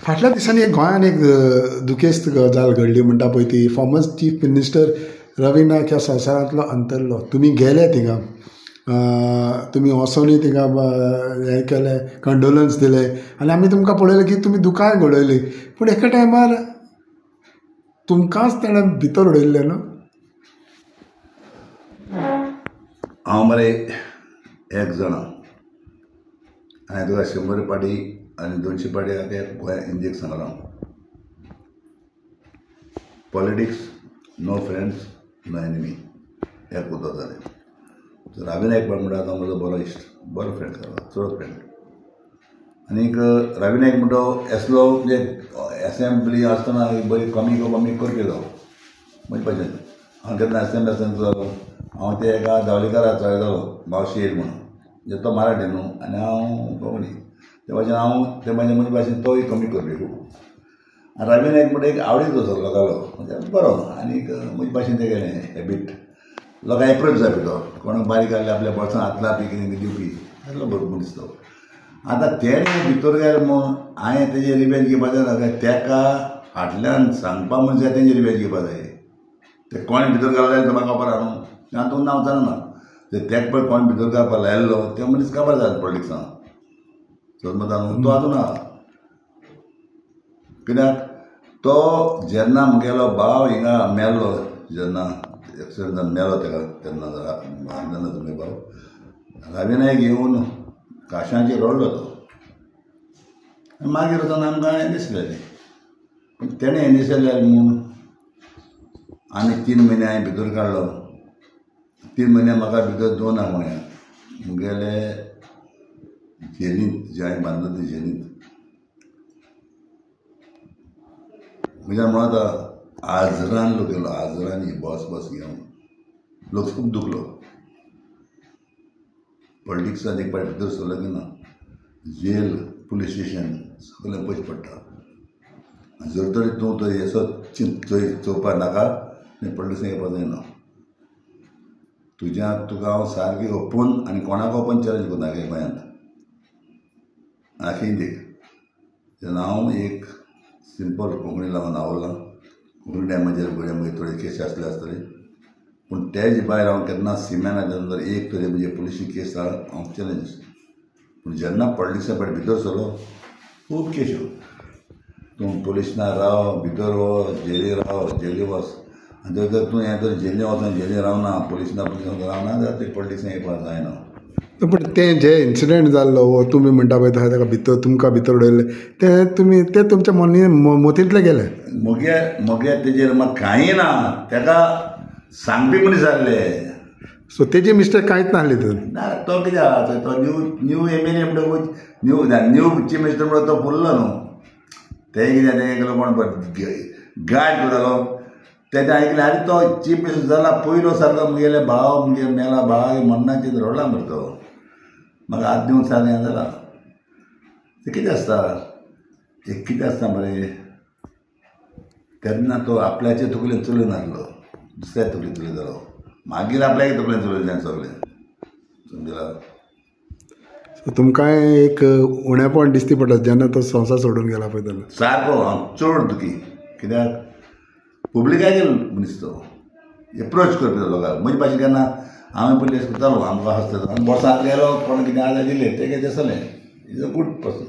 फाटल्या दिसांनी एक गोंयांत एक दुखेस्त गजाल घडली म्हणटा पळय ती former chief minister Ravi Naik ह्या संवसारांतलो अंतरलो. तुमी गेले थिंगा, तुमी वचोनूय थिंगा हें केलें, कंडोलन्स दिले आनी आमी तुमकां पळयलें की तुमी दुकाय घडयली. पूण एका टायमार तुमकांच ताणें भितर उडयल्लें न्हू. हांव मरे एक जाणा हांवें तुका 100 पाटी आनी 200 पाटी गोंया हिंदीक सांगलां. Politics no friends no enemy हें उतर जालें. रवी नायक म्हणटा तो म्हजो बरो इश्ट, बरो फ्रेंड चड फ्रेंड. आनीक रवी नायक म्हणटा असलो म्हणजे एसेंब्ली आसतना बरी कमी करपिलो म्हणजे पाहिजे. हांव केन्ना एसेंब्ली जालो हांव ते एका धावलीकारा चलयतालो मावशी येयली म्हणून, म्हणजे तो मराठी न्हू आनी हांव कोंकणी. ते भाशेन हांव ते म्हजे भाशेन तोय कमी करपी खूब. आनी रवी नायक म्हणटा एक आवडीचो असो लोकांलो म्हणजे बरो. आनीक म्हजे भाशेन ते गेलें हॅबीट लोकां एप्रोच जावपी तो कोणाक बारीक आहले आपल्या बॉल्सान हात लावपी कितें दिवपी असलो भरपूर दिसता. आतां तेणें भितर गेले म्हूण हांवें तेजें रिवेंज घेवपा जाय. तेका फाटल्यान सांगपा म्हणजे जाय तेजें रिवेंज घेवपा जाय. ते कोणें भितर घालो जाल्यार म्हाका खबर आहा न्हू, हांव तुमकां नांव जाणना. तेका पळय कोण भितर घालपा लायल्लो ते मनीस काबार जाता पॉलिटिक्सान. समजता न्हू, तो आजून आहा. कित्याक तो जेन्ना म्हगेलो भाव हिंगा मेल्लो, जेन्ना एक्सिडेंट जावन मेलो तेका तेन्ना तुमी भाव रवी नायक येवन काशांचेर रडलो तो. मागीर वचोन आमकां हें दिसलें पूण तेणें हें दिसलें म्हूण आनी 3 म्हयने हांवें भितर काडलो. 3 म्हयने म्हाका भितर 2 आंगवण्या मुगेले जेलींत जे हांवें बांदलो ती जेलींत. म्हज्यान म्हणत आजरान लोक गेलो, आजरांनी बस घेवन लोक खूब दुखलो. पॉलिटिक्सान एक पाटी भितर सरलो की ना जेल पुलीस स्टेशन सगळें पयस पडटा. जर तरी तूं थंय असो थंय चोवपा नाका आनी पॉलिटिक्सान येवपा जायना. तुका हांव सारकी ओपन आनी कोणाक ओपन चॅलेंज करना गे गोंयांत आखी इंदीक. जेन्ना हांव एक सिंपल कोंकणी लागून आवडलां, कोंकणी डॅमेजर गोड्या मागीर थोडे केसी आसले आसतले. पूण तेजे भायर हांव केन्ना सिमेना जर एक तरी म्हणजे पुलिशी केस हांव चॅलेंज. पूण जेन्ना पॉलिटिक्सा पाटी भितर सरलो खूब केश्यो. तूं पुलिसना राव, भितर वच, जेली राव, जेली वच. आनी जर तूं हें तर जेली वचून जेली रावना, पुलिसना रावना जाल्यार ते पॉलिटिक्सान येवपाक जायना. पूण तें जे इन्सिडेंट जाल्लो वो तुमी म्हणटा पळय तशें तेका भितर तुमकां भितर उडयलें ते तुमच्या मोतींतले गेले. मोगे तेजेर म्हाका कांय ना. तेका सांगपी मनीस जाल्ले. सो तेजी मिस्टेक कांयच नासली तर ना. तो कितें आहा तो न्यू एमएलए म्हणटा न्यू चीफ मिनिस्टर म्हणटा तो फुल्लो न्हू. ते कितें तें गेलो कोण गायड करतालो तेजें आयकलें. आनी तो चीफ मिनिस्टर जाला पयलो सारको मुगेले भाव मुगे मेला भाव मन्नाचेर रडला मरे तो. म्हाका हात दिवन सांग हें जालां. तें कितें आसता एक कितें आसता मरे तेन्ना तो आपल्याचे तकलेन चलून नासलो, दुसऱ्या तकलेन चलय जालो. मागीर आपल्याक तकलेन चलयलें सगळें. समजलां. सो तुमकां एक उणेपण दिसती पडटा जेन्ना तो संवसार सोडून गेला पळय तेन्ना. सारको हांव चड दुखी. कित्याक पब्लिकाक मनीस तो एप्रोच करपी लोकांक. म्हजे भाशेन केन्ना हांवें पयलीं अशें करतालो आमकां हसता बोर्सांत गेलो कोण कितें आजार दिलें तें कितें दिसलें इज अ गूड पर्सन.